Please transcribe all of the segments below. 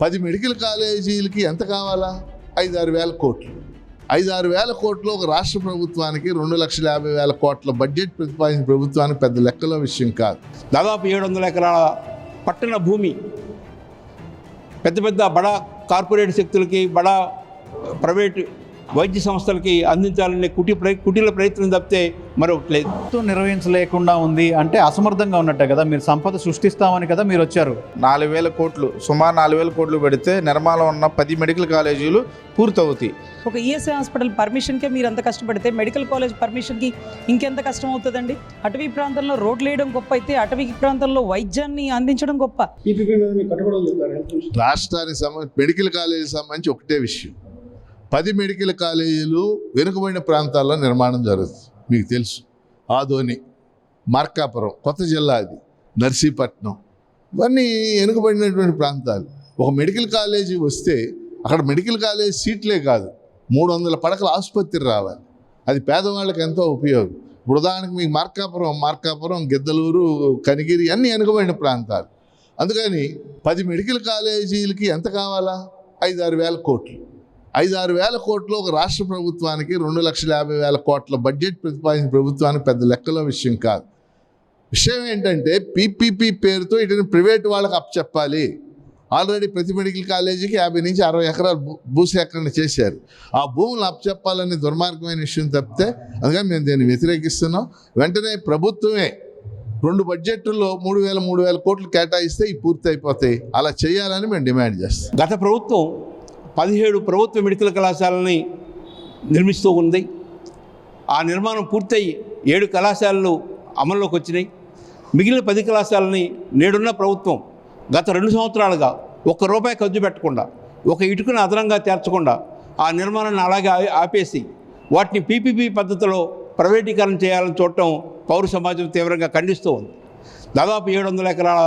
10 medical కాలేజీలకి ఎంత కావాలా? 5-6 వేల కోట్లు. 5-6 వేల కోట్లు ఒక రాష్ట్ర ప్రభుత్వానికి 2,50,000 కోట్ల బడ్జెట్ ప్రతిపాదించిన ప్రభుత్వానికి పెద్ద లెక్కలో విషయం కాదు. దాదాపు 700 ఎకరాల పట్టణ భూమి పెద్ద పెద్ద బడా కార్పొరేట్ శక్తులకి, బడా ప్రైవేట్ వైద్య సంస్థలకి అందించాలనే కుటీల ప్రయత్నం తప్పితే మరొకటి లేదు. నిర్వహించలేకుండా ఉంది అంటే అసమర్థంగా ఉన్నట్టే కదా. మీరు సంపద సృష్టిస్తామని కదా మీరు వచ్చారు. 4,000 కోట్లు, సుమారు 4,000 కోట్లు పెడితే నిర్మాణం ఉన్న 10 మెడికల్ కాలేజీలు పూర్తవుతాయి. ఒక ఈఎస్ఐ హాస్పిటల్ పర్మిషన్కే మీరు అంత కష్టపడితే మెడికల్ కాలేజ్ పర్మిషన్కి ఇంకెంత కష్టం అవుతుందండి? అటవీ ప్రాంతంలో రోడ్లు వేయడం గొప్ప అయితే అటవీ ప్రాంతంలో వైద్యాన్ని అందించడం గొప్ప. రాష్ట్రానికి సంబంధించి మెడికల్ కాలేజీ సంబంధించి ఒకటే విషయం, 10 మెడికల్ కాలేజీలు వెనుకబడిన ప్రాంతాల్లో నిర్మాణం జరుగుతుంది. మీకు తెలుసు, ఆదోని, మార్కాపురం, కొత్త జిల్లా, అది నర్సీపట్నం, ఇవన్నీ వెనుకబడినటువంటి ప్రాంతాలు. ఒక మెడికల్ కాలేజీ వస్తే అక్కడ మెడికల్ కాలేజీ సీట్లే కాదు, 300 పడకల ఆసుపత్రి రావాలి. అది పేదవాళ్ళకి ఎంతో ఉపయోగం. ఇప్పుడు ఉదాహరణకు మీకు మార్కాపురం, గిద్దలూరు, కనిగిరి అన్నీ వెనుకబడిన ప్రాంతాలు. అందుకని 10 మెడికల్ కాలేజీలకి ఎంత కావాలా? 5-6 వేల కోట్లు. 5-6 వేల కోట్లు ఒక రాష్ట్ర ప్రభుత్వానికి 2,50,000 కోట్ల బడ్జెట్ ప్రతిపాదించిన ప్రభుత్వానికి పెద్ద లెక్కలో విషయం కాదు. విషయం ఏంటంటే పీపీపీ పేరుతో ఇటు ప్రైవేట్ వాళ్ళకి అప్పచెప్పాలి. ఆల్రెడీ ప్రతి మెడికల్ కాలేజీకి 50 నుంచి 60 ఎకరాలు భూసేకరణ చేశారు. ఆ భూములు అప్పచెప్పాలని దుర్మార్గమైన విషయం తప్పితే, అందుకని మేము దీన్ని వ్యతిరేకిస్తున్నాం. వెంటనే ప్రభుత్వమే 2 బడ్జెట్లో 3,000 కోట్లు కేటాయిస్తే ఇవి పూర్తి అయిపోతాయి. అలా చేయాలని మేము డిమాండ్ చేస్తాం. గత ప్రభుత్వం 17 ప్రభుత్వ మెడికల్ కళాశాలని నిర్మిస్తూ ఉంది. ఆ నిర్మాణం పూర్తయి 7 కళాశాలలు అమల్లోకి వచ్చినాయి. మిగిలిన 10 కళాశాలని నేడున్న ప్రభుత్వం గత 2 సంవత్సరాలుగా ₹1 ఖర్చు పెట్టకుండా, ఒక ఇటుకను అదనంగా చేర్చకుండా ఆ నిర్మాణాన్ని అలాగే ఆపేసి వాటిని పీపీపీ పద్ధతిలో ప్రైవేటీకరణ చేయాలని చూడటం పౌర సమాజం తీవ్రంగా ఖండిస్తూ ఉంది. దాదాపు 700 ఎకరాల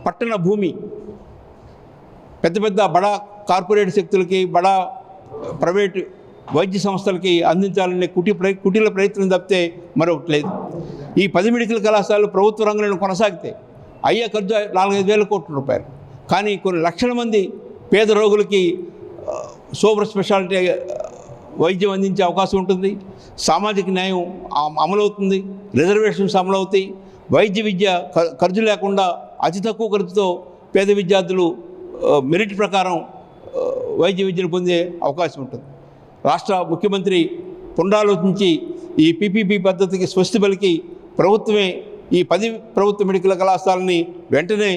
పట్టణ భూమి పెద్ద పెద్ద బడా కార్పొరేట్ శక్తులకి, బడా ప్రైవేట్ వైద్య సంస్థలకి అందించాలనే కుటీల ప్రయత్నం తప్పితే మరొకటి లేదు. ఈ 10 మెడికల్ కళాశాలలు ప్రభుత్వ రంగంలో కొనసాగితే అయ్యే ఖర్చు 4-5 వేల కోట్ల రూపాయలు. కానీ కొన్ని లక్షల మంది పేద రోగులకి సూపర్ స్పెషాలిటీ వైద్యం అందించే అవకాశం ఉంటుంది. సామాజిక న్యాయం అమలవుతుంది, రిజర్వేషన్స్ అమలవుతాయి. వైద్య విద్య ఖర్చు లేకుండా అతి తక్కువ ఖర్చుతో పేద విద్యార్థులు మెరిట్ ప్రకారం వైద్య విద్యను పొందే అవకాశం ఉంటుంది. రాష్ట్ర ముఖ్యమంత్రి పునరాలోచించి ఈ పీపీపీ పద్ధతికి స్వస్తి పలికి ప్రభుత్వమే ఈ 10 ప్రభుత్వ మెడికల్ కళాశాలని వెంటనే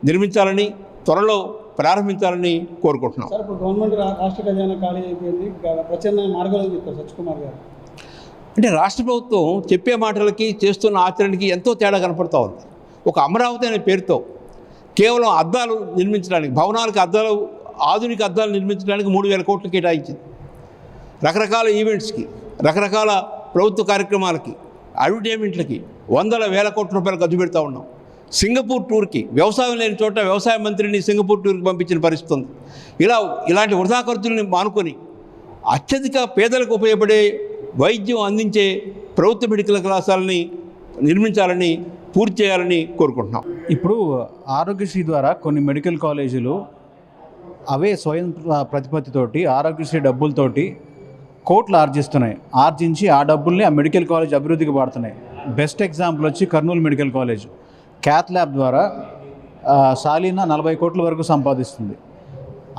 నిర్మించాలని, త్వరలో ప్రారంభించాలని కోరుకుంటున్నాం. సార్, ఇప్పుడు గవర్నమెంట్ రాష్ట్ర ఖజానా ఖాళీ అయిపోయింది, ప్రత్యామ్నాయ మార్గాలు చెప్తారు సత్యకుమార్ గారు. అంటే రాష్ట్ర ప్రభుత్వం చెప్పే మాటలకి చేస్తున్న ఆచరణకి ఎంతో తేడా కనపడుతూ ఉంది. ఒక అమరావతి అనే పేరుతో కేవలం అద్దాలు నిర్మించడానికి, భవనాలకు అద్దాలు, ఆధునిక అద్దాలు నిర్మించడానికి 3,000 కోట్లు కేటాయించింది. రకరకాల ఈవెంట్స్కి, రకరకాల ప్రభుత్వ కార్యక్రమాలకి, అడ్వర్టైజ్మెంట్లకి 100,000 కోట్ల రూపాయలు ఖర్చు పెడతా ఉన్నాం. సింగపూర్ టూర్కి, వ్యవసాయం లేని చోట వ్యవసాయ మంత్రిని సింగపూర్ టూర్కి పంపించిన పరిస్థితి ఉంది. ఇలాంటి వృధా ఖర్చుల్ని మానుకొని అత్యధిక పేదలకు ఉపయోగపడే వైద్యం అందించే ప్రభుత్వ మెడికల్ కళాశాలని నిర్మించాలని, పూర్తి చేయాలని కోరుకుంటున్నాం. ఇప్పుడు ఆరోగ్యశ్రీ ద్వారా కొన్ని మెడికల్ కాలేజీలు అవే స్వయం ప్రతిపత్తితోటి ఆరోగ్యశ్రీ డబ్బులతోటి కోట్లు ఆర్జించి ఆ డబ్బుల్ని ఆ మెడికల్ కాలేజ్ అభివృద్ధికి వాడుతున్నాయి. బెస్ట్ ఎగ్జాంపుల్ వచ్చి Kurnool medical college cath lab ద్వారా సాలీనా 40 కోట్ల వరకు సంపాదిస్తుంది.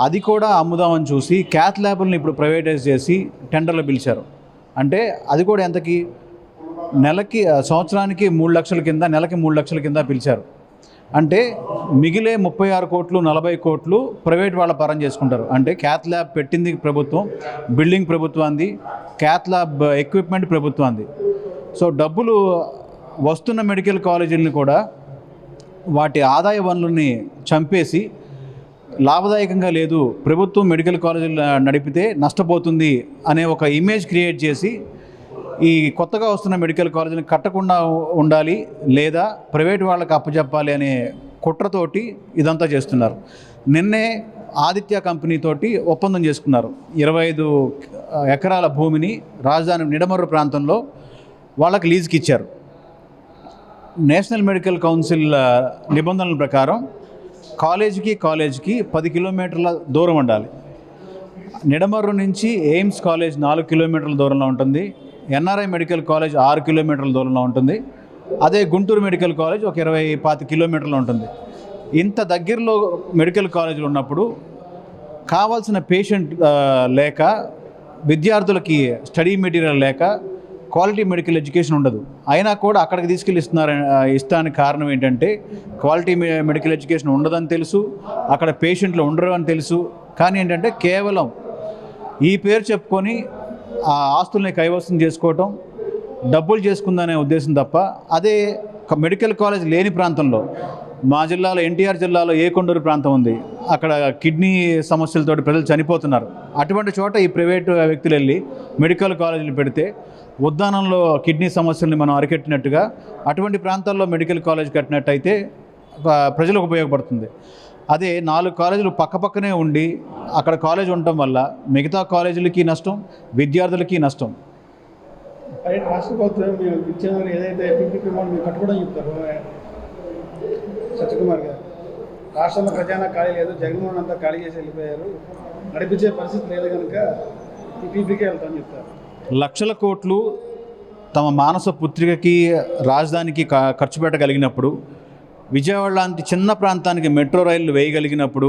అది కూడా అమ్ముదామని చూసి క్యాత్ ల్యాబ్ని ఇప్పుడు ప్రైవేటైజ్ చేసి టెండర్లు పిలిచారు. అంటే అది కూడా ఎంతకి, సంవత్సరానికి 3 లక్షల కింద, నెలకి 3 లక్షల కింద పిలిచారు. అంటే మిగిలే 36 కోట్లు, 40 కోట్లు ప్రైవేట్ వాళ్ళ పరం చేసుకుంటారు. అంటే క్యాత్ ల్యాబ్ పెట్టింది ప్రభుత్వం, బిల్డింగ్ ప్రభుత్వాన్ని, క్యాత్ ల్యాబ్ ఎక్విప్మెంట్ ప్రభుత్వాన్ని. సో డబ్బులు వస్తున్న మెడికల్ కాలేజీలను కూడా వాటి ఆదాయ వనరుల్ని చంపేసి లాభదాయకంగా లేదు, ప్రభుత్వం మెడికల్ కాలేజీలు నడిపితే నష్టపోతుంది అనే ఒక ఇమేజ్ క్రియేట్ చేసి ఈ కొత్తగా వస్తున్న మెడికల్ కాలేజీని కట్టకుండా ఉండాలి లేదా ప్రైవేట్ వాళ్ళకి అప్పచెప్పాలి అనే కుట్రతోటి ఇదంతా చేస్తున్నారు. నిన్నే ఆదిత్య కంపెనీతోటి ఒప్పందం చేసుకున్నారు. 25 ఎకరాల భూమిని రాజధాని నిడమర్రు ప్రాంతంలో వాళ్ళకి లీజుకి ఇచ్చారు. నేషనల్ మెడికల్ కౌన్సిల్ నిబంధనల ప్రకారం కాలేజీకి 10 కిలోమీటర్ల దూరం ఉండాలి. నిడమర్రు నుంచి ఎయిమ్స్ కాలేజ్ 4 కిలోమీటర్ల దూరంలో ఉంటుంది. ఎన్ఆర్ఐ మెడికల్ కాలేజ్ 6 కిలోమీటర్ల దూరంలో ఉంటుంది. అదే గుంటూరు మెడికల్ కాలేజ్ ఒక 20-25 కిలోమీటర్లు ఉంటుంది. ఇంత దగ్గరలో మెడికల్ కాలేజీలు ఉన్నప్పుడు కావాల్సిన పేషెంట్ లేక, విద్యార్థులకి స్టడీ మెటీరియల్ లేక క్వాలిటీ మెడికల్ ఎడ్యుకేషన్ ఉండదు. అయినా కూడా అక్కడికి తీసుకెళ్ళి ఇస్తానికి కారణం ఏంటంటే క్వాలిటీ మెడికల్ ఎడ్యుకేషన్ ఉండదని తెలుసు, అక్కడ పేషెంట్లు ఉండరు అని తెలుసు. కానీ ఏంటంటే కేవలం ఈ పేరు చెప్పుకొని ఆ ఆస్తుల్ని కైవసం చేసుకోవటం, డబ్బులు చేసుకుందనే ఉద్దేశం తప్ప, అదే మెడికల్ కాలేజ్ లేని ప్రాంతంలో, మా జిల్లాలో ఎన్టీఆర్ జిల్లాలో ఏకొండూరు ప్రాంతం ఉంది, అక్కడ కిడ్నీ సమస్యలతో ప్రజలు చనిపోతున్నారు. అటువంటి చోట ఈ ప్రైవేటు వ్యక్తులు వెళ్ళి మెడికల్ కాలేజీలు పెడితే ఉద్దానంలో కిడ్నీ సమస్యల్ని మనం అరికట్టినట్టుగా అటువంటి ప్రాంతాల్లో మెడికల్ కాలేజ్ కట్టినట్టయితే ప్రజలకు ఉపయోగపడుతుంది. అదే 4 కాలేజీలు పక్కపక్కనే ఉండి అక్కడ కాలేజ్ ఉండటం వల్ల మిగతా కాలేజీలకి నష్టం, విద్యార్థులకి నష్టం. రాష్ట్ర ప్రభుత్వం మీరు ఇచ్చిన ఏదైతే పీపీపీ అమౌంట్ మీరు కట్టుకోవడం చెప్తారు సత్యకుమార్ గారు, రాష్ట్రంలో ఖజానా ఖాళీ లేదు, జగన్మోహన్ అంతా ఖాళీ చేసి వెళ్ళిపోయారు, నడిపించే పరిస్థితి లేదు కనుక పీపీపీకే వెళ్తామని చెప్తారు. లక్షల కోట్లు తమ మానస పుత్రికకి, రాజధానికి ఖర్చు పెట్టగలిగినప్పుడు, విజయవాడ లాంటి చిన్న ప్రాంతానికి మెట్రో రైళ్లు వేయగలిగినప్పుడు,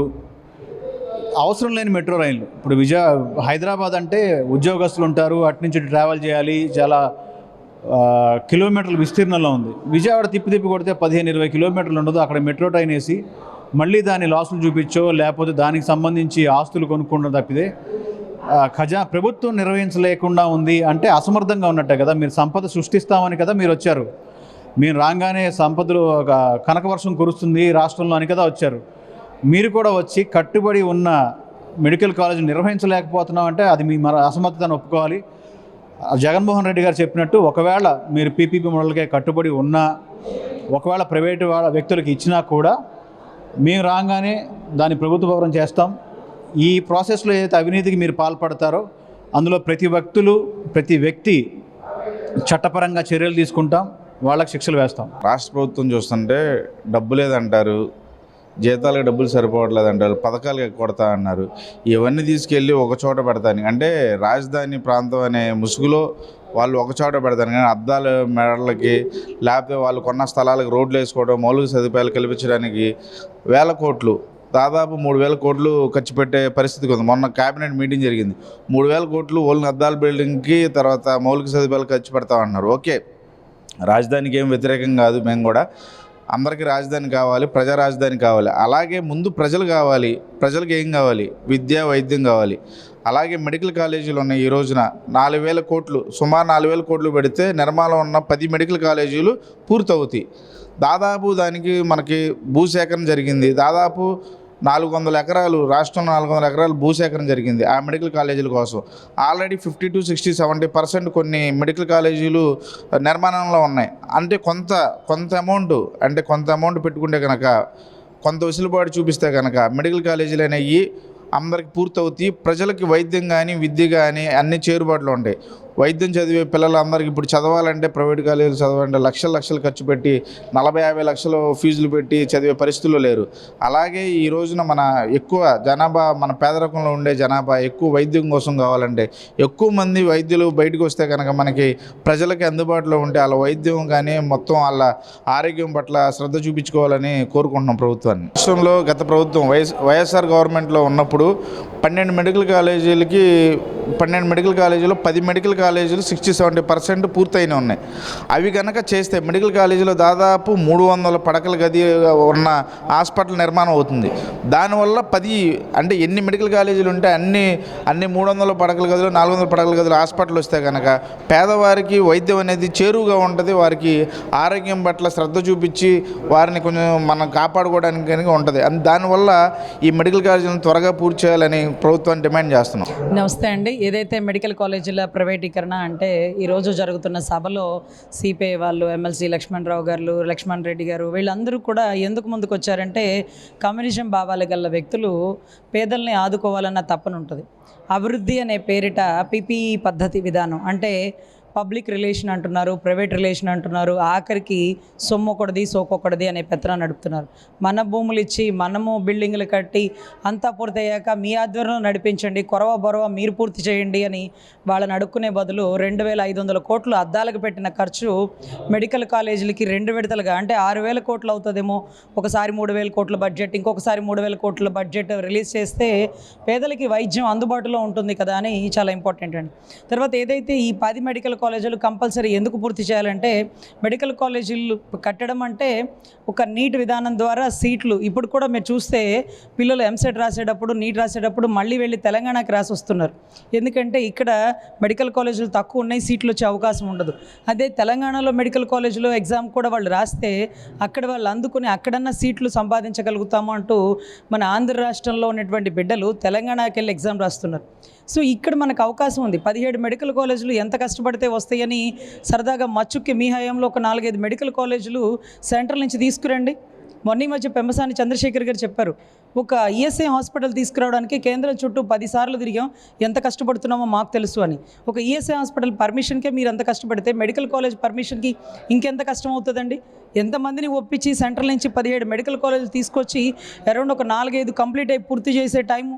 అవసరం లేని మెట్రో రైళ్లు ఇప్పుడు హైదరాబాద్ అంటే ఉద్యోగస్తులు ఉంటారు, అటు నుంచి ట్రావెల్ చేయాలి, చాలా కిలోమీటర్ల విస్తీర్ణంలో ఉంది. విజయవాడ తిప్పి కొడితే 15-20 కిలోమీటర్లు ఉండదు. అక్కడ మెట్రో ట్రైన్ వేసి మళ్ళీ దాని లాసులు చూపించో లేకపోతే దానికి సంబంధించి ఆస్తులు కొనుక్కుంటూ తప్పితే ప్రభుత్వం నిర్వహించలేకుండా ఉంది అంటే అసమర్థంగా ఉన్నట్టే కదా. మీరు సంపద సృష్టిస్తామని కదా మీరు వచ్చారు. మీరు రాగానే సంపదలు కనకవర్షం కురుస్తుంది రాష్ట్రంలో అని కదా వచ్చారు. మీరు కూడా వచ్చి కట్టుబడి ఉన్న మెడికల్ కాలేజ్ నిర్వహించలేకపోతున్నాం అంటే అది మీ అసమర్థతను ఒప్పుకోవాలి. జగన్మోహన్ రెడ్డి గారు చెప్పినట్టు ఒకవేళ మీరు పీపీపీ మోడల్కే కట్టుబడి ఉన్నా, ఒకవేళ ప్రైవేటు వ్యక్తులకు ఇచ్చినా కూడా మేము రాగానే దాన్ని ప్రభుత్వ పరం చేస్తాం. ఈ ప్రాసెస్లో ఏదైతే అవినీతికి మీరు పాల్పడతారో అందులో ప్రతి వ్యక్తి చట్టపరంగా చర్యలు తీసుకుంటాం, వాళ్ళకి శిక్షలు వేస్తాం. రాష్ట్ర ప్రభుత్వం చూస్తుంటే డబ్బు లేదంటారు, జీతాలకు డబ్బులు సరిపోవట్లేదు అంటారు, పథకాలు కొడతా అన్నారు. ఇవన్నీ తీసుకెళ్ళి ఒక చోట పెడతాను అంటే రాజధాని ప్రాంతం అనే ముసుగులో వాళ్ళు ఒక చోట పెడతాను. కానీ అద్దాల మెడలకి లేకపోతే వాళ్ళు కొన్న స్థలాలకు రోడ్లు వేసుకోవడం, మౌలిక సదుపాయాలు కల్పించడానికి వేల కోట్లు, దాదాపు 3,000 కోట్లు ఖర్చు పెట్టే పరిస్థితికి ఉంది. మొన్న క్యాబినెట్ మీటింగ్ జరిగింది. 3,000 కోట్లు ఓన్లీ అద్దాల బిల్డింగ్కి, తర్వాత మౌలిక సదుపాయాలు ఖర్చు పెడతామన్నారు. ఓకే, రాజధానికి ఏం వ్యతిరేకం కాదు, మేము కూడా అందరికీ రాజధాని కావాలి, ప్రజా రాజధాని కావాలి. అలాగే ముందు ప్రజలు కావాలి. ప్రజలకు ఏం కావాలి? విద్య, వైద్యం కావాలి. అలాగే మెడికల్ కాలేజీలు ఉన్నాయి. ఈ రోజున 4,000 కోట్లు, సుమారు 4,000 కోట్లు పెడితే నిర్మాణం ఉన్న 10 మెడికల్ కాలేజీలు పూర్తవుతాయి. దాదాపు దానికి మనకి భూసేకరణ జరిగింది. దాదాపు 400 ఎకరాలు, రాష్ట్రంలో 400 ఎకరాలు భూసేకరణ జరిగింది ఆ మెడికల్ కాలేజీల కోసం. ఆల్రెడీ 50 to 60, 70% కొన్ని మెడికల్ కాలేజీలు నిర్మాణంలో ఉన్నాయి. అంటే కొంత అమౌంట్ పెట్టుకుంటే కనుక, కొంత వెసులుబాటు చూపిస్తే కనుక మెడికల్ కాలేజీలు అనేవి అందరికి పూర్తవుతాయి. ప్రజలకి వైద్యం కానీ, విద్య కానీ అన్నీ చేరుబాటులో ఉంటాయి. వైద్యం చదివే పిల్లలందరికీ ఇప్పుడు చదవాలంటే, ప్రైవేట్ కాలేజీలు చదవాలంటే లక్షలు ఖర్చు పెట్టి 40-50 లక్షలు ఫీజులు పెట్టి చదివే పరిస్థితుల్లో లేరు. అలాగే ఈ రోజున మన ఎక్కువ జనాభా, మన పేదరికంలో ఉండే జనాభా ఎక్కువ వైద్యం కోసం కావాలంటే, ఎక్కువ మంది వైద్యులు బయటకు వస్తే కనుక మనకి ప్రజలకి అందుబాటులో ఉంటే వాళ్ళ వైద్యం కానీ మొత్తం వాళ్ళ ఆరోగ్యం పట్ల శ్రద్ధ చూపించుకోవాలని కోరుకుంటున్నాం ప్రభుత్వాన్ని. రాష్ట్రంలో గత ప్రభుత్వం వైఎస్ఆర్ గవర్నమెంట్లో ఉన్నప్పుడు 12 మెడికల్ కాలేజీలో 10 మెడికల్ కాలేజీలు 60-70% పూర్తయిన ఉన్నాయి. అవి కనుక చేస్తే మెడికల్ కాలేజీలో దాదాపు 300 పడకల గది ఉన్న హాస్పిటల్ నిర్మాణం అవుతుంది. దానివల్ల 10 అంటే ఎన్ని మెడికల్ కాలేజీలు ఉంటే అన్ని 300 పడకల గదులు, 400 పడకల గదులు హాస్పిటల్ వస్తే కనుక పేదవారికి వైద్యం అనేది చేరువుగా ఉంటుంది. వారికి ఆరోగ్యం పట్ల శ్రద్ధ చూపించి వారిని కొంచెం మనం కాపాడుకోవడానికి కనుక ఉంటుంది. దానివల్ల ఈ మెడికల్ కాలేజీలను త్వరగా పూర్తి చేయాలని ప్రభుత్వాన్ని డిమాండ్ చేస్తున్నాం. నమస్తే అండి. ఏదైతే మెడికల్ కాలేజీల ప్రైవేటీకరణ అంటే ఈరోజు జరుగుతున్న సభలో సిపిఐ వాళ్ళు, ఎమ్మెల్సీ లక్ష్మణ్ రెడ్డి గారు వీళ్ళందరూ కూడా ఎందుకు ముందుకు వచ్చారంటే, కమ్యూనిజం భావాలు గల వ్యక్తులు పేదల్ని ఆదుకోవాలన్న తప్పన ఉంటుంది. అభివృద్ధి అనే పేరిట పీపీఈ పద్ధతి విధానం అంటే పబ్లిక్ రిలేషన్ అంటున్నారు, ప్రైవేట్ రిలేషన్ అంటున్నారు, ఆఖరికి సొమ్మొకటిది సోకొకటిది అనే పెత్తనం నడుపుతున్నారు. మన భూములు ఇచ్చి మనము బిల్డింగ్లు కట్టి అంతా పూర్తయ్యాక మీ ఆధ్వర్యంలో నడిపించండి, కొరవ బొరవ మీరు పూర్తి చేయండి అని వాళ్ళని అడుక్కునే బదులు 2,500 కోట్లు అద్దాలకు పెట్టిన ఖర్చు మెడికల్ కాలేజీలకి 2 విడతలుగా అంటే 6,000 కోట్లు అవుతుందేమో. ఒకసారి 3,000 కోట్ల బడ్జెట్, ఇంకొకసారి 3,000 కోట్ల బడ్జెట్ రిలీజ్ చేస్తే పేదలకి వైద్యం అందుబాటులో ఉంటుంది కదా అని చాలా ఇంపార్టెంట్ అండి. తర్వాత ఏదైతే ఈ 10 మెడికల్ కాలేజీలు కంపల్సరీ ఎందుకు పూర్తి చేయాలంటే, మెడికల్ కాలేజీలు కట్టడం అంటే ఒక నీట్ విధానం ద్వారా సీట్లు ఇప్పుడు కూడా మీరు చూస్తే పిల్లలు ఎంసెట్ రాసేటప్పుడు, నీట్ రాసేటప్పుడు మళ్ళీ వెళ్ళి తెలంగాణకి రాసి వస్తున్నారు. ఎందుకంటే ఇక్కడ మెడికల్ కాలేజీలు తక్కువ ఉన్నాయి, సీట్లు వచ్చే అవకాశం ఉండదు. అదే తెలంగాణలో మెడికల్ కాలేజీలో ఎగ్జామ్ కూడా వాళ్ళు రాస్తే అక్కడ వాళ్ళు అందుకుని అక్కడన్నా సీట్లు సంపాదించగలుగుతాము అంటూ మన ఆంధ్ర రాష్ట్రంలో ఉన్నటువంటి బిడ్డలు తెలంగాణకి వెళ్ళి ఎగ్జామ్ రాస్తున్నారు. సో ఇక్కడ మనకు అవకాశం ఉంది. 17 మెడికల్ కాలేజీలు ఎంత కష్టపడితే వస్తాయని సరదాగా మచ్చుక్కి మీ హయాంలో ఒక 4-5 మెడికల్ కాలేజీలు సెంట్రల్ నుంచి తీసుకురండి. మొన్న మధ్య పెమ్మసాని చంద్రశేఖర్ గారు చెప్పారు, ఒక ఈఎస్ఐ హాస్పిటల్ తీసుకురావడానికి కేంద్రం చుట్టూ 10 సార్లు తిరిగాం, ఎంత కష్టపడుతున్నామో మాకు తెలుసు అని. ఒక ఈఎస్ఐ హాస్పిటల్ పర్మిషన్కే మీరు అంత కష్టపడితే మెడికల్ కాలేజ్ పర్మిషన్కి ఇంకెంత కష్టం అవుతుందండి. ఎంతమందిని ఒప్పించి సెంట్రల్ నుంచి 17 మెడికల్ కాలేజీలు తీసుకొచ్చి అరౌండ్ ఒక 4-5 కంప్లీట్ అయి పూర్తి చేసే టైము.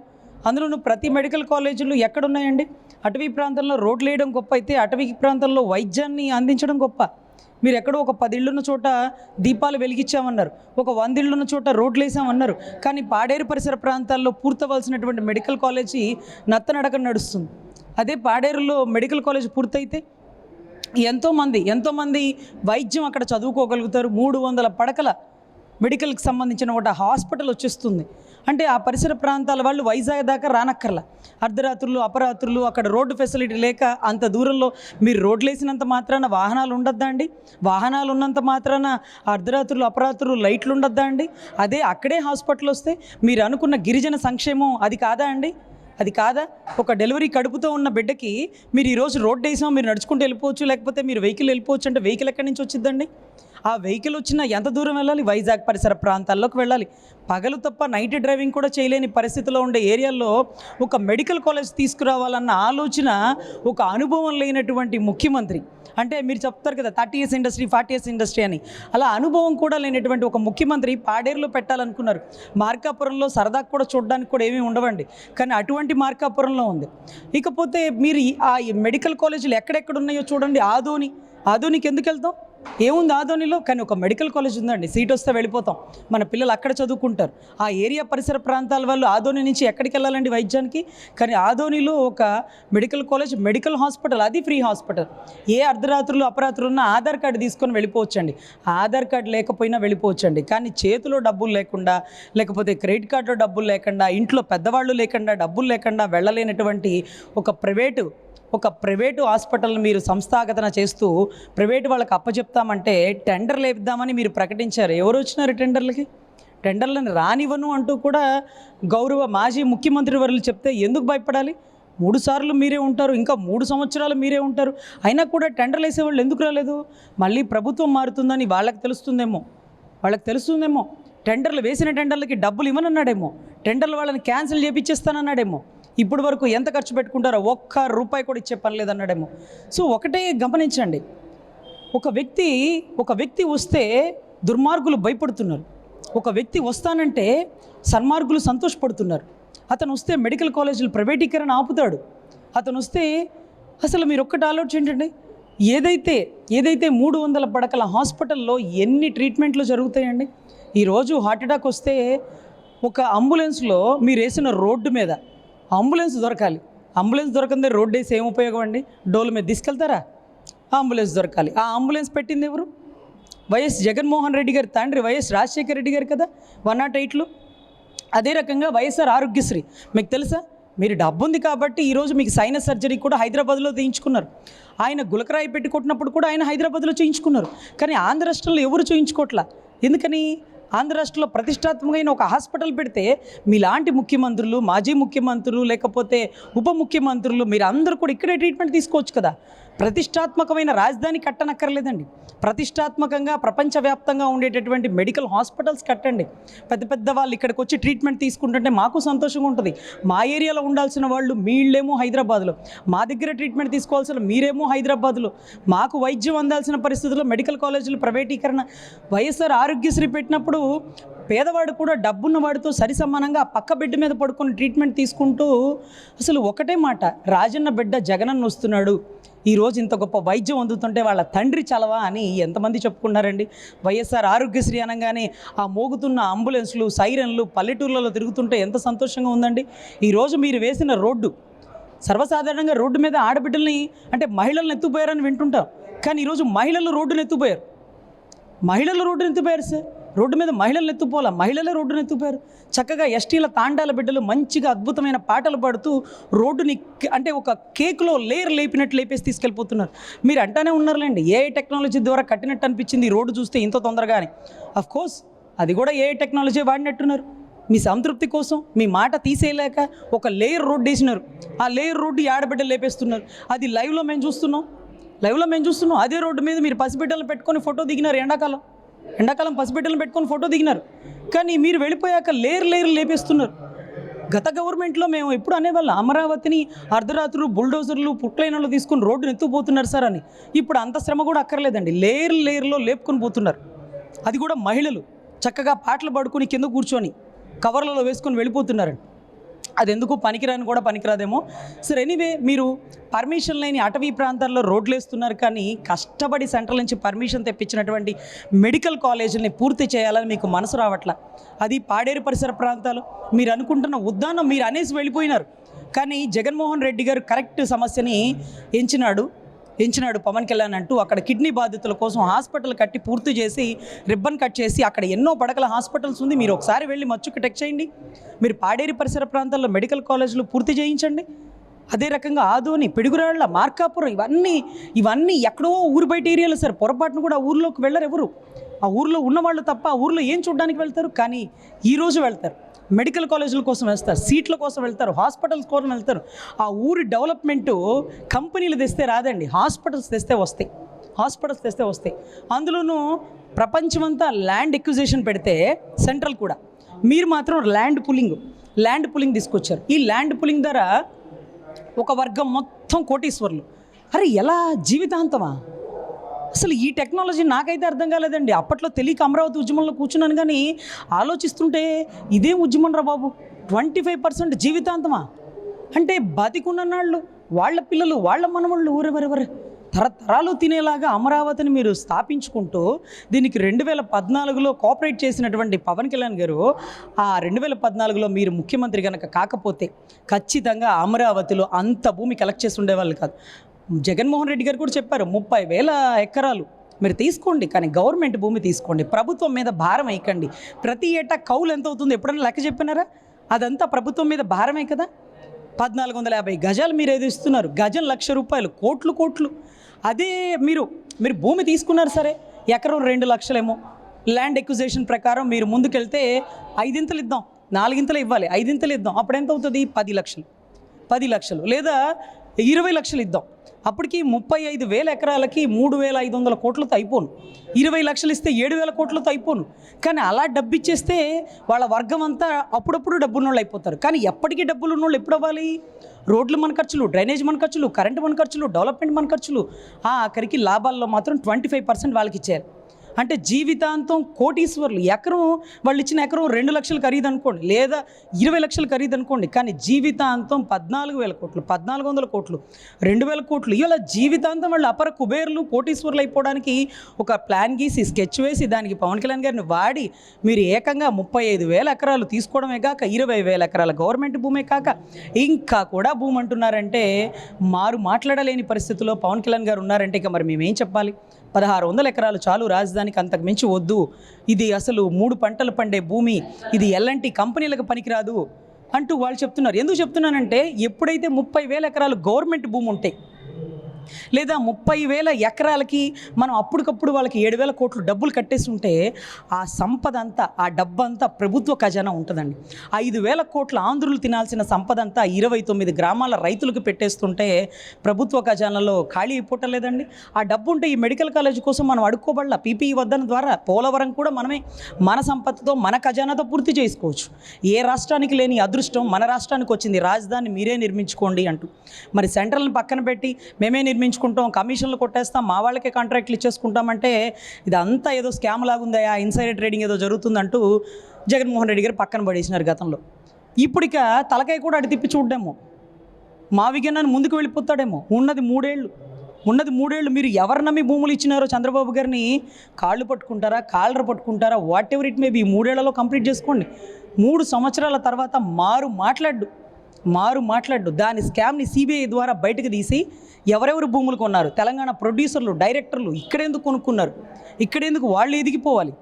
అందులోనూ ప్రతి మెడికల్ కాలేజీలు ఎక్కడున్నాయండి? అటవీ ప్రాంతంలో రోడ్లు వేయడం గొప్ప అయితే అటవీ ప్రాంతంలో వైద్యాన్ని అందించడం గొప్ప. మీరు ఎక్కడో ఒక 10 ఇళ్ళున్న చోట దీపాలు వెలిగించామన్నారు, ఒక 100 ఇళ్ళున్న చోట రోడ్లు వేసామన్నారు. కానీ పాడేరు పరిసర ప్రాంతాల్లో పూర్తవలసినటువంటి మెడికల్ కాలేజీ నత్తనడక నడుస్తుంది. అదే పాడేరులో మెడికల్ కాలేజ్ పూర్తయితే ఎంతోమంది వైద్యం అక్కడ చదువుకోగలుగుతారు. 300 పడకల మెడికల్కి సంబంధించిన ఒక హాస్పిటల్ వచ్చేస్తుంది. అంటే ఆ పరిసర ప్రాంతాల వాళ్ళు వైజాగ్ దాకా రానక్కర్లా. అర్ధరాత్రులు అపరాత్రులు అక్కడ రోడ్డు ఫెసిలిటీ లేక అంత దూరంలో మీరు రోడ్లు వేసినంత మాత్రాన వాహనాలు ఉండద్దా అండి? వాహనాలు ఉన్నంత మాత్రాన అర్ధరాత్రులు అపరాత్రులు లైట్లు ఉండద్దా అండి? అదే అక్కడే హాస్పిటల్ వస్తే మీరు అనుకున్న గిరిజన సంక్షేమం అది కాదా అండి? అది కాదా? ఒక డెలివరీ కడుపుతో ఉన్న బిడ్డకి మీరు ఈరోజు రోడ్డు వేసాం, మీరు నడుచుకుంటూ వెళ్ళిపోవచ్చు, లేకపోతే మీరు వెహికల్ వెళ్ళిపోవచ్చు అంటే వెహికల్ ఎక్కడి నుంచి వచ్చిద్దండి? ఆ వెహికల్ వచ్చినా ఎంత దూరం వెళ్ళాలి? వైజాగ్ పరిసర ప్రాంతాల్లోకి వెళ్ళాలి. పగలు తప్ప నైట్ డ్రైవింగ్ కూడా చేయలేని పరిస్థితిలో ఉండే ఏరియాల్లో ఒక మెడికల్ కాలేజ్ తీసుకురావాలన్న ఆలోచన ఒక అనుభవం లేనటువంటి ముఖ్యమంత్రి, అంటే మీరు చెప్తారు కదా 30 years ఇండస్ట్రీ 40 years ఇండస్ట్రీ అని, అలా అనుభవం కూడా లేనటువంటి ఒక ముఖ్యమంత్రి పాడేరులో పెట్టాలనుకున్నారు. మార్కాపురంలో సరదాకు కూడా చూడడానికి కూడా ఏమీ ఉండవండి, కానీ అటువంటి మార్కాపురంలో ఉంది. ఇకపోతే మీరు ఆ మెడికల్ కాలేజీలు ఎక్కడెక్కడ ఉన్నాయో చూడండి. ఆదోనికి ఎందుకు వెళ్తాం? ఏముంది ఆదోనిలో? కానీ ఒక మెడికల్ కాలేజ్ ఉందండి, సీట్ వస్తే వెళ్ళిపోతాం, మన పిల్లలు అక్కడ చదువుకుంటారు. ఆ ఏరియా పరిసర ప్రాంతాల వాళ్ళు ఆదోని నుంచి ఎక్కడికి వెళ్ళాలండి వైద్యానికి? కానీ ఆదోనిలో ఒక మెడికల్ కాలేజ్, మెడికల్ హాస్పిటల్, అది ఫ్రీ హాస్పిటల్. ఏ అర్ధరాత్రులు అపరాత్రులు ఉన్న ఆధార్ కార్డు తీసుకొని వెళ్ళిపోవచ్చండి. ఆధార్ కార్డు లేకపోయినా వెళ్ళిపోవచ్చండి. కానీ చేతిలో డబ్బులు లేకుండా, లేకపోతే క్రెడిట్ కార్డులో డబ్బులు లేకుండా, ఇంట్లో పెద్దవాళ్ళు లేకుండా, డబ్బులు లేకుండా వెళ్ళలేనటువంటి ఒక ప్రైవేటు హాస్పిటల్ని మీరు సంస్థాగతన చేస్తూ ప్రైవేటు వాళ్ళకి అప్పచెప్తామంటే టెండర్లు వేద్దామని మీరు ప్రకటించారు. ఎవరు వచ్చినారు టెండర్లకి? టెండర్లను రానివ్వను అంటూ కూడా గౌరవ మాజీ ముఖ్యమంత్రి వర్యులు చెప్తే ఎందుకు భయపడాలి? 3 సార్లు మీరే ఉంటారు, ఇంకా 3 సంవత్సరాలు మీరే ఉంటారు, అయినా కూడా టెండర్లు వేసేవాళ్ళు ఎందుకు రాలేదు? మళ్ళీ ప్రభుత్వం మారుతుందని వాళ్ళకి తెలుస్తుందేమో. టెండర్లు వేసిన టెండర్లకి డబ్బులు ఇవ్వనన్నాడేమో, టెండర్లు వాళ్ళని క్యాన్సిల్ చేయించేస్తానన్నాడేమో. ఇప్పుడు వరకు ఎంత ఖర్చు పెట్టుకుంటారో ₹1 కూడా ఇచ్చే పని లేదన్నాడేమో. సో ఒకటే గమనించండి, ఒక వ్యక్తి వస్తే దుర్మార్గులు భయపడుతున్నారు, ఒక వ్యక్తి వస్తానంటే సన్మార్గులు సంతోషపడుతున్నారు. అతను వస్తే మెడికల్ కాలేజీలు ప్రైవేటీకరణ ఆపుతాడు. అతను వస్తే అసలు మీరు ఒక్కటి ఆలోచించండి, ఏదైతే 300 పడకల హాస్పిటల్లో ఎన్ని ట్రీట్మెంట్లు జరుగుతాయండి? ఈరోజు హార్ట్ అటాక్ వస్తే ఒక అంబులెన్స్లో మీరు వేసిన రోడ్డు మీద అంబులెన్స్ దొరకాలి. అంబులెన్స్ దొరకందే రోడ్డు వేసి ఏం ఉపయోగం అండి? డోలు మీద తీసుకెళ్తారా? అంబులెన్స్ దొరకాలి. ఆ అంబులెన్స్ పెట్టింది ఎవరు? వైఎస్ జగన్మోహన్ రెడ్డి గారి తండ్రి వైఎస్ రాజశేఖర రెడ్డి గారు కదా, 108లు. అదే రకంగా వైఎస్ఆర్ ఆరోగ్యశ్రీ మీకు తెలుసా? మీరు డబ్బు ఉంది కాబట్టి ఈరోజు మీకు సైనస్ సర్జరీ కూడా హైదరాబాద్లో చేయించుకున్నారు. ఆయన గులకరాయి పెట్టి కొట్టినప్పుడు కూడా ఆయన హైదరాబాద్లో చేయించుకున్నారు. కానీ ఆంధ్ర రాష్ట్రంలో ఎవరు చేయించుకోవట్లా. ఎందుకని? ఆంధ్ర రాష్ట్రంలో ప్రతిష్టాత్మకమైన ఒక హాస్పిటల్ పెడితే మీలాంటి ముఖ్యమంత్రులు, మాజీ ముఖ్యమంత్రులు, లేకపోతే ఉప ముఖ్యమంత్రులు మీరు అందరూ కూడా ఇక్కడే ట్రీట్మెంట్ తీసుకోవచ్చు కదా. ప్రతిష్టాత్మకమైన రాజధాని కట్టనక్కర్లేదండి. ప్రతిష్టాత్మకంగా ప్రపంచవ్యాప్తంగా ఉండేటటువంటి మెడికల్ హాస్పిటల్స్ కట్టండి. పెద్ద పెద్ద వాళ్ళు ఇక్కడికి వచ్చి ట్రీట్మెంట్ తీసుకుంటుంటే మాకు సంతోషంగా ఉంటుంది. మా ఏరియాలో ఉండాల్సిన వాళ్ళు మీళ్ళేమో హైదరాబాద్లో, మా దగ్గర ట్రీట్మెంట్ తీసుకోవాల్సిన మీరేమో హైదరాబాద్లో, మాకు వైద్యం అందాల్సిన పరిస్థితుల్లో మెడికల్ కాలేజీలు ప్రైవేటీకరణ. వైఎస్ఆర్ ఆరోగ్యశ్రీ పెట్టినప్పుడు పేదవాడు కూడా డబ్బున్న వాడితో సరి సమానంగా పక్క బెడ్ మీద పడుకొని ట్రీట్మెంట్ తీసుకుంటూ అసలు ఒకటే మాట, రాజన్న బిడ్డ జగనన్న వస్తున్నాడు, ఈరోజు ఇంత గొప్ప వైద్యం అందుతుంటే వాళ్ళ తండ్రి చలవా అని ఎంతమంది చెప్పుకున్నారండి. వైఎస్ఆర్ ఆరోగ్యశ్రీ అనగానే ఆ మోగుతున్న అంబులెన్స్లు, సైరన్లు పల్లెటూర్లలో తిరుగుతుంటే ఎంత సంతోషంగా ఉందండి. ఈరోజు మీరు వేసిన రోడ్డు, సర్వసాధారణంగా రోడ్డు మీద ఆడబిడ్డల్ని అంటే మహిళలను ఎత్తుపోయారని వింటుంటాం, కానీ ఈరోజు మహిళలు రోడ్డును ఎత్తుపోయారు. మహిళలు రోడ్డును ఎత్తుపోయారు సార్. రోడ్డు మీద మహిళలు ఎత్తుపోలా, మహిళలే రోడ్డును ఎత్తుపోయారు. చక్కగా ఎస్టీల తాండాల బిడ్డలు మంచిగా అద్భుతమైన పాటలు పాడుతూ రోడ్డుని అంటే ఒక కేక్లో లేయర్ లేపినట్టు లేపేసి తీసుకెళ్ళిపోతున్నారు. మీరు అంటానే ఉన్నారులేండి, ఏఐ టెక్నాలజీ ద్వారా కట్టినట్టు అనిపించింది ఈ రోడ్డు చూస్తే ఇంత తొందరగానే. అఫ్కోర్స్ అది కూడా ఏఐ టెక్నాలజీ వాడినట్టున్నారు. మీ సంతృప్తి కోసం మీ మాట తీసేయలేక ఒక లేయర్ రోడ్డు వేసినారు. ఆ లేయర్ రోడ్డు ఆడబిడ్డలు లేపేస్తున్నారు. అది లైవ్లో మేము చూస్తున్నాం. అదే రోడ్డు మీద మీరు పసిబిడ్డలను పెట్టుకొని ఫోటో దిగినారు. ఎండాకాలం పసిబిడ్డలను పెట్టుకొని ఫోటో దిగినారు. కానీ మీరు వెళ్ళిపోయాక లేయర్ లేపేస్తున్నారు. గత గవర్నమెంట్లో మేము ఎప్పుడు అనేవాళ్ళం, అమరావతిని అర్ధరాత్రులు బుల్డోజర్లు పుట్లైనలు తీసుకుని రోడ్డును ఎత్తుకుపోతున్నారు సార్ అని. ఇప్పుడు అంత శ్రమ కూడా అక్కర్లేదండి, లేయర్లో లేపుకొని పోతున్నారు. అది కూడా మహిళలు చక్కగా పాటలు పాడుకొని కింద కూర్చొని కవర్లలో వేసుకొని వెళ్ళిపోతున్నారండి. అది ఎందుకు పనికిరాని కూడా పనికిరాదేమో సార్. ఎనీవే, మీరు పర్మిషన్ లేని అటవీ ప్రాంతాల్లో రోడ్లు వేస్తున్నారు, కానీ కష్టపడి సెంట్రల్ నుంచి పర్మిషన్ తెప్పించినటువంటి మెడికల్ కాలేజీని పూర్తి చేయాలని మీకు మనసు రావట్లా. అది పాడేరు పరిసర ప్రాంతాలు మీరు అనుకుంటున్న ఉద్దానం మీరు అనేసి వెళ్ళిపోయినారు. కానీ జగన్మోహన్ రెడ్డి గారు కరెక్ట్ సమస్యని ఎంచినాడు పవన్ కళ్యాణ్ అంటూ అక్కడ కిడ్నీ బాధితుల కోసం హాస్పిటల్ కట్టి పూర్తి చేసి రిబ్బన్ కట్ చేసి అక్కడ ఎన్నో పడకల హాస్పిటల్స్ ఉంది. మీరు ఒకసారి వెళ్ళి మచ్చుకు టెక్ చేయండి. మీరు పాడేరు పరిసర ప్రాంతాల్లో మెడికల్ కాలేజీలు పూర్తి చేయించండి. అదే రకంగా ఆదోని, పిడుగురాళ్ళ, మార్కాపురం ఇవన్నీ ఎక్కడో ఊరు బయట ఏరియాలు సార్. పొరపాటును కూడా ఆ ఊర్లోకి వెళ్ళరు ఎవరు. ఆ ఊర్లో ఉన్నవాళ్ళు తప్ప ఆ ఊర్లో ఏం చూడడానికి వెళ్తారు. కానీ ఈరోజు వెళ్తారు, మెడికల్ కాలేజీల కోసం వెళ్తారు, సీట్ల కోసం వెళ్తారు, హాస్పిటల్స్ కోసం వెళ్తారు. ఆ ఊరి డెవలప్మెంటు కంపెనీలు తెస్తే రాదండి, హాస్పిటల్స్ తెస్తే వస్తాయి. అందులోనూ ప్రపంచమంతా ల్యాండ్ ఎక్విజిషన్ పెడితే సెంట్రల్ కూడా, మీరు మాత్రం ల్యాండ్ పులింగ్ తీసుకొచ్చారు. ఈ ల్యాండ్ పులింగ్ ద్వారా ఒక వర్గం మొత్తం కోటీశ్వర్లు. అరే ఎలా జీవితాంతమా? అసలు ఈ టెక్నాలజీ నాకైతే అర్థం కాలేదండి. అప్పట్లో తెలియక అమరావతి ఉద్యమంలో కూర్చున్నాను, కానీ ఆలోచిస్తుంటే ఇదేం ఉద్యమం రా బాబు, 25% జీవితాంతమా? అంటే బతికున్న నాళ్ళు వాళ్ళ పిల్లలు, వాళ్ళ మనవళ్ళు, ఊరెవరెవరే తరతరాలు తినేలాగా అమరావతిని మీరు స్థాపించుకుంటూ దీనికి 2014లో కోఆపరేట్ చేసినటువంటి పవన్ కళ్యాణ్ గారు, ఆ 2014లో మీరు ముఖ్యమంత్రి కనుక కాకపోతే ఖచ్చితంగా అమరావతిలో అంత భూమి కలెక్ట్ చేసి ఉండేవాళ్ళు కాదు. జగన్మోహన్ రెడ్డి గారు కూడా చెప్పారు, 30,000 ఎకరాలు మీరు తీసుకోండి, కానీ గవర్నమెంట్ భూమి తీసుకోండి, ప్రభుత్వం మీద భారం వేయకండి. ప్రతి ఏటా కౌలు ఎంత అవుతుంది ఎప్పుడైనా లెక్క చెప్పినారా? అదంతా ప్రభుత్వం మీద భారమే కదా. 1450 గజాలు మీరు ఏదో ఇస్తున్నారు, గజం ₹1,00,000, కోట్లు. అదే మీరు భూమి తీసుకున్నారు సరే, ఎకరం 2 లక్షలేమో. ల్యాండ్ ఎక్విజిషన్ ప్రకారం మీరు ముందుకెళ్తే 5 ఇంతలు ఇద్దాం, 4 ఇంతలు ఇవ్వాలి, 5 ఇంతలు ఇద్దాం. అప్పుడు ఎంత అవుతుంది? 10 లక్షలు లేదా 20 లక్షలు ఇద్దాం. అప్పటికి 35,000 ఎకరాలకి 3,500 కోట్లతో అయిపోను. 20 లక్షలు ఇస్తే 7,000 కోట్లతో అయిపోను. కానీ అలా డబ్బు ఇచ్చేస్తే వాళ్ళ వర్గం అంతా అప్పుడప్పుడు డబ్బున్నోళ్ళు అయిపోతారు. కానీ ఎప్పటికీ డబ్బులు ఉన్నోళ్ళు ఎప్పుడు అవ్వాలి? రోడ్లు మన ఖర్చులు, డ్రైనేజ్ మన ఖర్చులు, కరెంటు మన ఖర్చులు, డెవలప్మెంట్ మన ఖర్చులు. ఆఖరికి లాభాల్లో మాత్రం 25% వాళ్ళకి ఇచ్చారు. అంటే జీవితాంతం కోటీశ్వర్లు. ఎకరం వాళ్ళు ఇచ్చిన ఎకరం 2 లక్షలు ఖరీదు అనుకోండి, లేదా 20 లక్షలు ఖరీదు అనుకోండి, కానీ జీవితాంతం 14,000 కోట్లు, 1,400 కోట్లు, 2,000 కోట్లు, ఇలా జీవితాంతం వాళ్ళు అపర కుబేర్లు, కోటీశ్వర్లు అయిపోవడానికి ఒక ప్లాన్ గీసి స్కెచ్ వేసి దానికి పవన్ కళ్యాణ్ గారిని వాడి మీరు ఏకంగా 35,000 ఎకరాలు తీసుకోవడమే కాక 20,000 ఎకరాల గవర్నమెంట్ భూమే కాక ఇంకా కూడా భూమి అంటున్నారంటే మారు మాట్లాడలేని పరిస్థితిలో పవన్ కళ్యాణ్ గారు ఉన్నారంటే ఇక మరి మేమేం చెప్పాలి? 1,600 ఎకరాలు చాలు రాజధానికి, అంతకు మించి వద్దు, ఇది అసలు 3 పంటలు పండే భూమి, ఇది ఎల్ఎన్టీ కంపెనీలకు పనికిరాదు అంటూ వాళ్ళు చెప్తున్నారు. ఎందుకు చెప్తున్నానంటే ఎప్పుడైతే 30,000 ఎకరాలు గవర్నమెంట్ భూమి ఉంటే లేదా 30,000 ఎకరాలకి మనం అప్పటికప్పుడు వాళ్ళకి 7,000 కోట్లు డబ్బులు కట్టేసి ఉంటే ఆ సంపద అంతా, ఆ డబ్బంతా ప్రభుత్వ ఖజానా ఉంటుందండి. 5,000 కోట్ల ఆంధ్రులు తినాల్సిన సంపద అంతా 29 గ్రామాల రైతులకు పెట్టేస్తుంటే ప్రభుత్వ ఖజానాలో ఖాళీ అయిపోవట్లేదండి. ఆ డబ్బు ఉంటే ఈ మెడికల్ కాలేజ్ కోసం మనం అడుక్కోబడలా. పీపీఈ వద్దన ద్వారా పోలవరం కూడా మనమే మన సంపత్తితో మన ఖజానాతో పూర్తి చేసుకోవచ్చు. ఏ రాష్ట్రానికి లేని అదృష్టం మన రాష్ట్రానికి వచ్చింది. రాజధాని మీరే నిర్మించుకోండి అంటూ. మరి సెంట్రల్ని పక్కన పెట్టి మేమే నిర్మించుకుంటాం, కమిషన్లు కొట్టేస్తాం, మా వాళ్ళకే కాంట్రాక్ట్లు ఇచ్చేసుకుంటామంటే ఇదంతా ఏదో స్కామ్ లాగుందా, ఇన్సైడర్ ట్రేడింగ్ ఏదో జరుగుతుందంటూ జగన్మోహన్ రెడ్డి గారు పక్కన పడేసినారు గతంలో. ఇప్పుడు ఇక తలకాయ కూడా అడి తిప్పి చూడడేమో, మా విజ్ఞానాన్ని ముందుకు వెళ్ళిపోతాడేమో. ఉన్నది మూడేళ్ళు మీరు ఎవరు నమ్మి భూములు ఇచ్చినారో చంద్రబాబు గారిని కాళ్ళు పట్టుకుంటారా, కాళ్ళర పట్టుకుంటారా, whatever it may be, 3 ఏళ్లలో కంప్లీట్ చేసుకోండి. 3 సంవత్సరాల తర్వాత మారు మాట్లాడు దాని స్కామ్ని సిబిఐ ద్వారా బయటకు తీసి ఎవరెవరు భూములు కొన్నారు, తెలంగాణ ప్రొడ్యూసర్లు, డైరెక్టర్లు ఇక్కడెందుకు కొనుక్కున్నారు, ఇక్కడెందుకు వాళ్ళు ఎదిగిపోవాలి,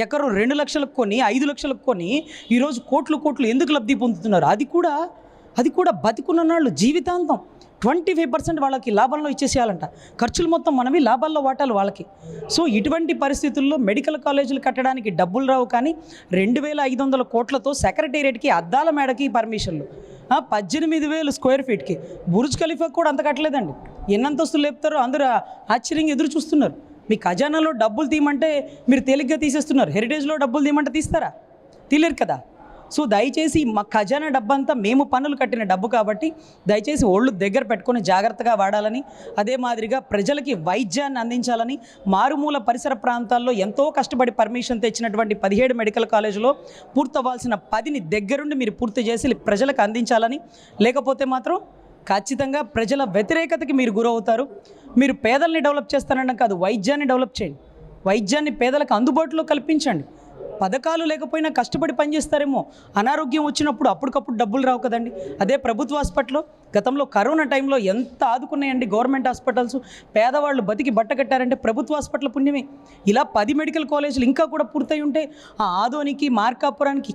ఎకరు 2 లక్షలకు కొని 5 లక్షలకు కొని ఈరోజు కోట్లు ఎందుకు లబ్ధి పొందుతున్నారు. అది కూడా బతికున్న నాళ్ళు జీవితాంతం 25% వాళ్ళకి లాభంలో ఇచ్చేసేయాలంట. ఖర్చులు మొత్తం మనవి, లాభాల్లో వాటాలు వాళ్ళకి. సో ఇటువంటి పరిస్థితుల్లో మెడికల్ కాలేజీలు కట్టడానికి డబ్బులు రావు, కానీ 2,500 కోట్లతో సెక్రటేరియట్కి అద్దాల మేడకి పర్మిషన్లు, 18,000 స్క్వేర్ ఫీట్కి. బుర్జ్ ఖలీఫా కూడా అంత కట్టలేదండి. ఎన్నంతస్తులు లేపుతారో అందరూ ఆశ్చర్యంగా ఎదురు చూస్తున్నారు. మీ ఖజానాలో డబ్బులు తీయమంటే మీరు తేలిగ్గా తీసేస్తున్నారు. హెరిటేజ్లో డబ్బులు తీయమంటే తీస్తారా? తీయలేరు కదా. సో దయచేసి మా ఖజానా డబ్బంతా మేము పన్నులు కట్టిన డబ్బు కాబట్టి దయచేసి ఒళ్ళు దగ్గర పెట్టుకొని జాగ్రత్తగా వాడాలని, అదే మాదిరిగా ప్రజలకి వైద్యాన్ని అందించాలని, మారుమూల పరిసర ప్రాంతాల్లో ఎంతో కష్టపడి పర్మిషన్ తెచ్చినటువంటి 17 మెడికల్ కాలేజీలో పూర్తవ్వాల్సిన 10ని దగ్గరుండి మీరు పూర్తి చేసి ప్రజలకు అందించాలని, లేకపోతే మాత్రం ఖచ్చితంగా ప్రజల వ్యతిరేకతకి మీరు గురవుతారు. మీరు పేదల్ని డెవలప్ చేస్తానడం కాదు, వైద్యాన్ని డెవలప్ చేయండి. వైద్యాన్ని పేదలకు అందుబాటులో కల్పించండి. పథకాలు లేకపోయినా కష్టపడి పనిచేస్తారేమో. అనారోగ్యం వచ్చినప్పుడు అప్పటికప్పుడు డబ్బులు రావు కదండి. అదే ప్రభుత్వ హాస్పిటల్లో గతంలో కరోనా టైంలో ఎంత ఆదుకున్నాయండి గవర్నమెంట్ హాస్పిటల్స్. పేదవాళ్ళు బతికి బట్ట కట్టారంటే ప్రభుత్వ హాస్పిటల్ పుణ్యమే. ఇలా 10 మెడికల్ కాలేజీలు ఇంకా కూడా పూర్తయి ఉంటే ఆదోనికి, మార్కాపురానికి,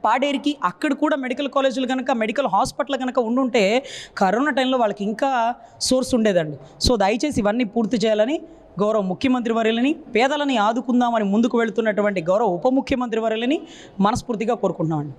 పాడేరికి అక్కడ కూడా మెడికల్ కాలేజీలు కనుక, మెడికల్ హాస్పిటల్ కనుక ఉండుంటే కరోనా టైంలో వాళ్ళకి ఇంకా సోర్స్ ఉండేదండి. సో దయచేసి ఇవన్నీ పూర్తి చేయాలని గౌరవ ముఖ్యమంత్రి వర్యులని, పేదలని ఆదుకుందామని ముందుకు వెళుతున్నటువంటి గౌరవ ఉప ముఖ్యమంత్రి వర్యులని మనస్ఫూర్తిగా కోరుకుంటున్నామండి.